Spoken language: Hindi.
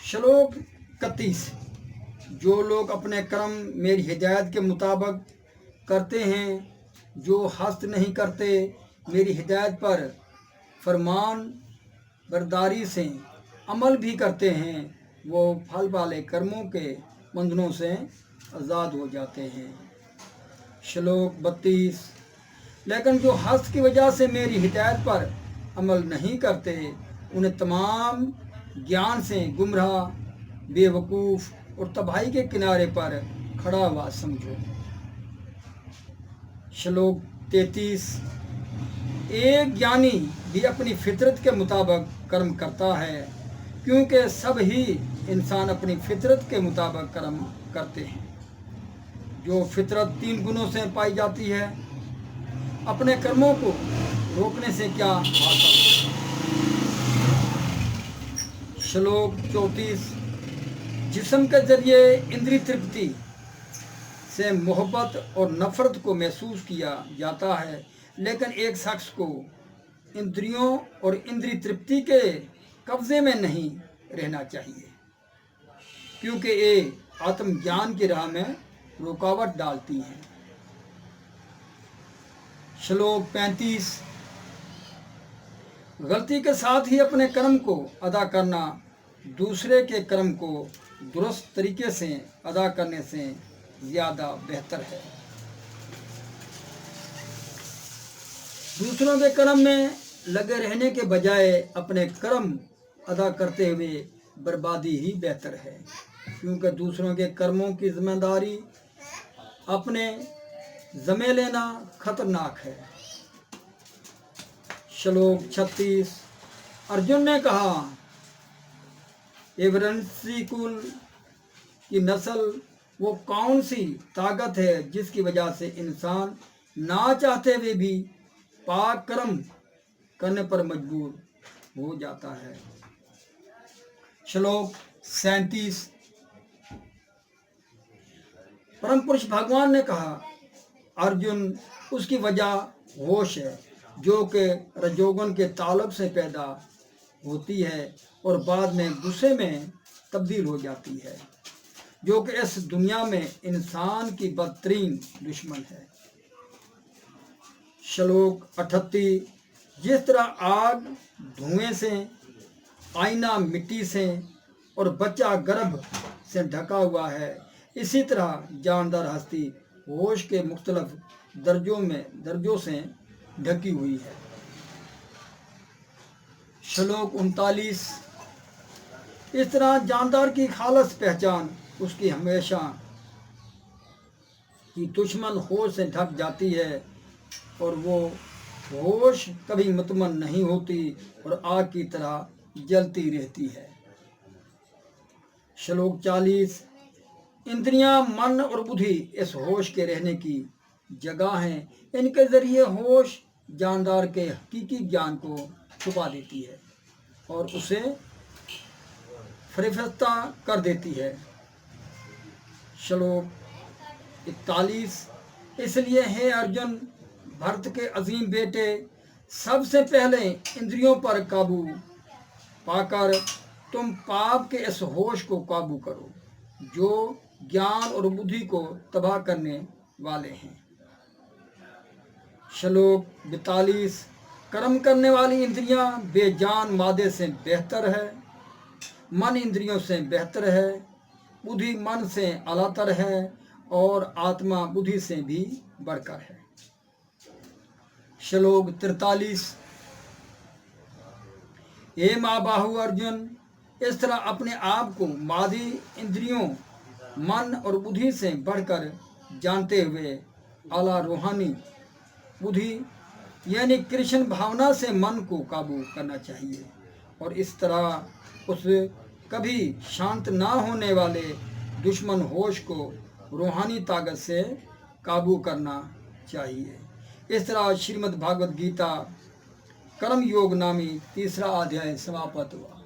श्लोक 31। जो लोग अपने कर्म मेरी हिदायत के मुताबिक करते हैं, जो हस्त नहीं करते मेरी हिदायत पर फरमान बरदारी से अमल भी करते हैं, वो फल वाले कर्मों के बंधनों से आज़ाद हो जाते हैं। श्लोक 32। लेकिन जो हस्त की वजह से मेरी हिदायत पर अमल नहीं करते, उन्हें तमाम ज्ञान से गुमराह, बेवकूफ़ और तबाही के किनारे पर खड़ा हुआ समझो। श्लोक 33। एक ज्ञानी भी अपनी फितरत के मुताबिक कर्म करता है, क्योंकि सब ही इंसान अपनी फितरत के मुताबिक कर्म करते हैं। जो फितरत 3 गुणों से पाई जाती है, अपने कर्मों को रोकने से क्या हासिल। श्लोक 34। जिस्म के जरिए इंद्रिय तृप्ति से मोहब्बत और नफ़रत को महसूस किया जाता है, लेकिन एक शख्स को इंद्रियों और इंद्रिय तृप्ति के कब्ज़े में नहीं रहना चाहिए, क्योंकि ये आत्मज्ञान की राह में रुकावट डालती हैं। श्लोक 35। गलती के साथ ही अपने कर्म को अदा करना दूसरे के कर्म को दुरुस्त तरीके से अदा करने से ज़्यादा बेहतर है। दूसरों के कर्म में लगे रहने के बजाय अपने कर्म अदा करते हुए बर्बादी ही बेहतर है, क्योंकि दूसरों के कर्मों की जिम्मेदारी अपने ज़िम्मे लेना खतरनाक है। श्लोक 36। अर्जुन ने कहा, एवरंसी कुल की नस्ल वो कौन सी ताकत है जिसकी वजह से इंसान ना चाहते हुए भी पाक कर्म करने पर मजबूर हो जाता है। श्लोक 37। परम पुरुष भगवान ने कहा, अर्जुन, उसकी वजह होश है, जो कि रजोगुण के ताल्लुक से पैदा होती है और बाद में गुस्से में तब्दील हो जाती है, जो कि इस दुनिया में इंसान की बदतरीन दुश्मन है। श्लोक 38। जिस तरह आग धुएं से, आईना मिट्टी से और बच्चा गर्भ से ढका हुआ है, इसी तरह जानदार हस्ती होश के मुख्तलिफ दर्जों से ढकी हुई है। श्लोक 39। इस तरह जानदार की खालस पहचान उसकी हमेशा की दुश्मन होश से ढक जाती है और वो होश कभी मुतमन नहीं होती और आग की तरह जलती रहती है। श्लोक 40। इंद्रियां, मन और बुद्धि इस होश के रहने की जगह हैं। इनके जरिए होश जानदार के हकीकी ज्ञान को छुपा देती है और उसे फरिफ्ता कर देती है। श्लोक 41। इसलिए हे अर्जुन, भरत के अजीम बेटे, सबसे पहले इंद्रियों पर काबू पाकर तुम पाप के इस होश को काबू करो, जो ज्ञान और बुद्धि को तबाह करने वाले हैं। श्लोक 42। कर्म करने वाली इंद्रियां बेजान मादे से बेहतर है, मन इंद्रियों से बेहतर है, बुद्धि मन से अलातर है और आत्मा बुद्धि से भी बढ़कर है। श्लोक 43। हे महाबाहु अर्जुन, इस तरह अपने आप को मादी इंद्रियों, मन और बुद्धि से बढ़कर जानते हुए आला रूहानी बुद्धि यानी कृष्ण भावना से मन को काबू करना चाहिए और इस तरह उस कभी शांत ना होने वाले दुश्मन होश को रूहानी ताकत से काबू करना चाहिए। इस तरह श्रीमद् भागवत गीता कर्म योग नामी 3रा अध्याय समाप्त हुआ।